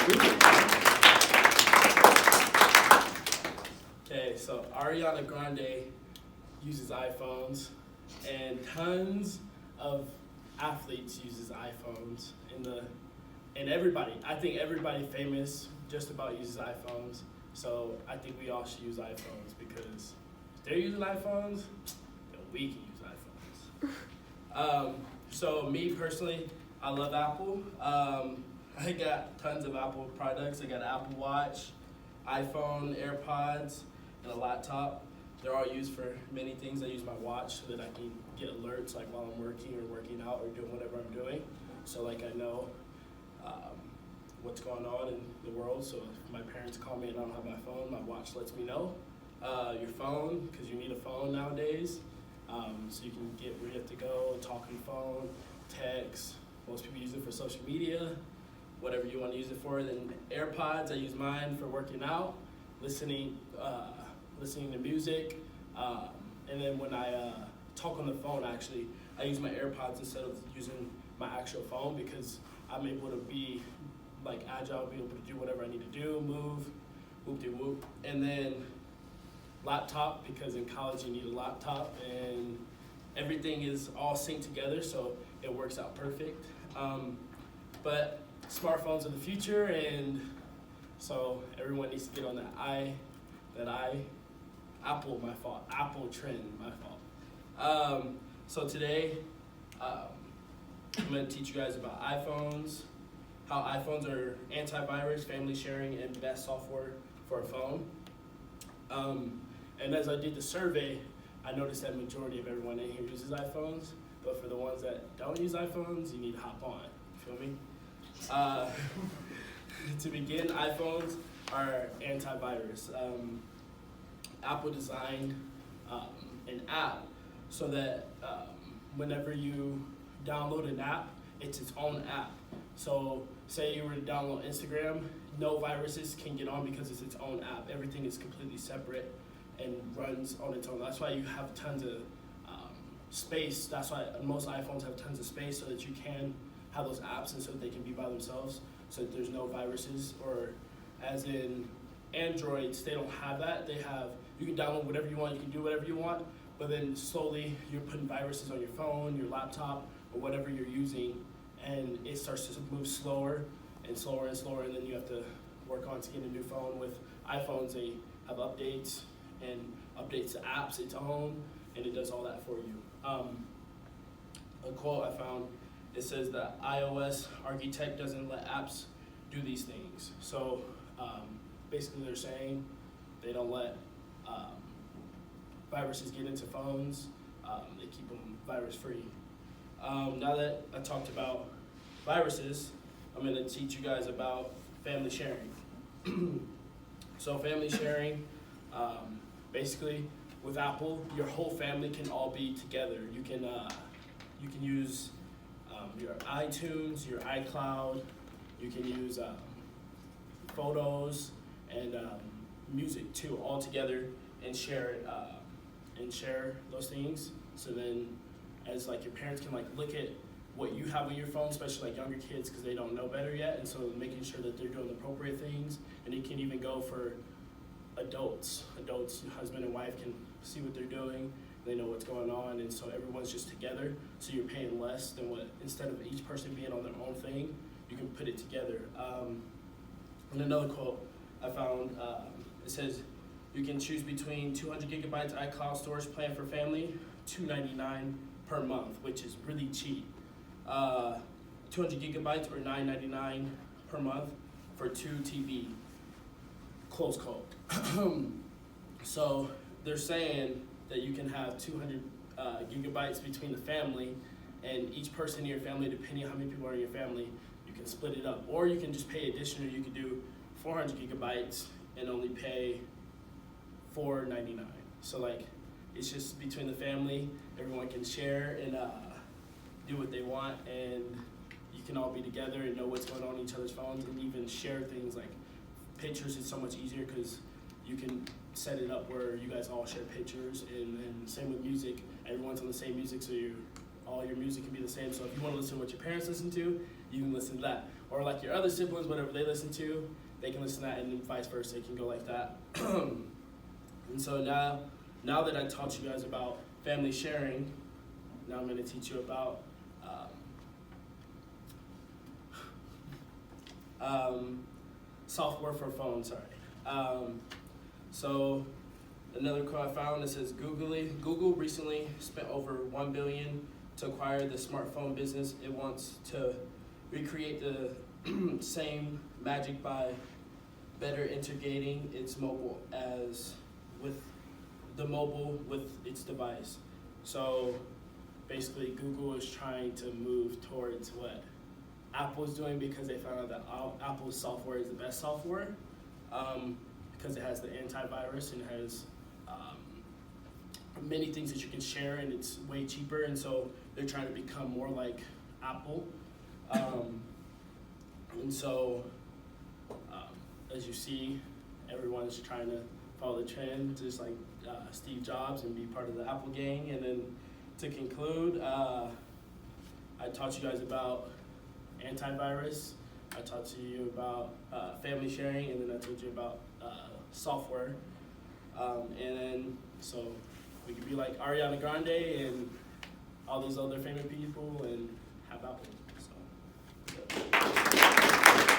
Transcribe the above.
Okay, so Ariana Grande uses iPhones, and tons of athletes uses iPhones. And everybody, I think everybody famous just about uses iPhones. So I think we all should use iPhones because if they're using iPhones, then we can use iPhones. So me personally, I love Apple. I got tons of Apple products. I got an Apple Watch, iPhone, AirPods, and a laptop. They're all used for many things. I use my watch so that I can get alerts like while I'm working or working out or doing whatever I'm doing. So like I know what's going on in the world. So if my parents call me and I don't have my phone, my watch lets me know. Your phone, because you need a phone nowadays. So you can get where you have to go, talk on the phone, text. Most people use it for social media, whatever you want to use it for. Then AirPods, I use mine for working out, listening to music. And then when I talk on the phone, actually, I use my AirPods instead of using my actual phone because I'm able to be like agile, be able to do whatever I need to do, move, whoop-de-whoop. And then laptop, because in college you need a laptop and everything is all synced together, so it works out perfect. But smartphones are the future, and so everyone needs to get on Apple trend, my fault. So today, I'm gonna teach you guys about iPhones, how iPhones are antivirus, family sharing, and best software for a phone. And as I did the survey, I noticed that majority of everyone in here uses iPhones, but for the ones that don't use iPhones, you need to hop on, feel me? To begin, iPhones are antivirus. Apple designed an app so that whenever you download an app, it's its own app. So say you were to download Instagram, no viruses can get on because it's its own app. Everything is completely separate and runs on its own. That's why you have tons of space. That's why most iPhones have tons of space so that you can have those apps and so that they can be by themselves so that there's no viruses. Or as in Androids, they don't have that. You can download whatever you want, you can do whatever you want, but then slowly you're putting viruses on your phone, your laptop, or whatever you're using, and it starts to move slower and slower and slower, and then you have to work on to get a new phone. With iPhones, they have updates and updates the apps its own, and it does all that for you. A quote I found, it says that iOS architect doesn't let apps do these things. So basically they're saying they don't let viruses get into phones. They keep them virus free. Now that I talked about viruses, I'm going to teach you guys about family sharing. So family sharing, basically with Apple, your whole family can all be together. You can use your iTunes, your iCloud. You can use photos and music too, all together, and share those things. So then, as like your parents can like look at what you have on your phone, especially like younger kids, because they don't know better yet, and so making sure that they're doing the appropriate things. And it can even go for adults, husband and wife can see what they're doing. They know what's going on, and so everyone's just together. So you're paying less than what, instead of each person being on their own thing, you can put it together. And another quote I found, it says, you can choose between 200 gigabytes iCloud storage plan for family, $299 per month, which is really cheap. 200 gigabytes or $9.99 per month for 2 TB, close quote. So they're saying that you can have 200 gigabytes between the family, and each person in your family, depending on how many people are in your family, you can split it up. Or you can just pay additional. You can do 400 gigabytes and only pay $4.99. So like, it's just between the family, everyone can share and do what they want, and you can all be together and know what's going on each other's phones, and even share things like pictures is so much easier because you can set it up where you guys all share pictures, and same with music. Everyone's on the same music, so all your music can be the same. So if you want to listen to what your parents listen to, you can listen to that. or like your other siblings, whatever they listen to, they can listen to that, and then vice versa. It can go like that. And so now that I taught you guys about family sharing, now I'm going to teach you about software for phones. So another quote I found that says Google recently spent over $1 billion to acquire the smartphone business. It wants to recreate the same magic by better integrating its mobile with its device. So basically Google is trying to move towards what Apple's doing, because they found out that Apple's software is the best software, because it has the antivirus and it has many things that you can share, and it's way cheaper, and so they're trying to become more like Apple. And so as you see, everyone's trying to follow the trend, just like Steve Jobs, and be part of the Apple gang. And then to conclude, I taught you guys about antivirus, I taught you about family sharing, and then I told you about software. And then so we could be like Ariana Grande and all those other famous people and have Apple.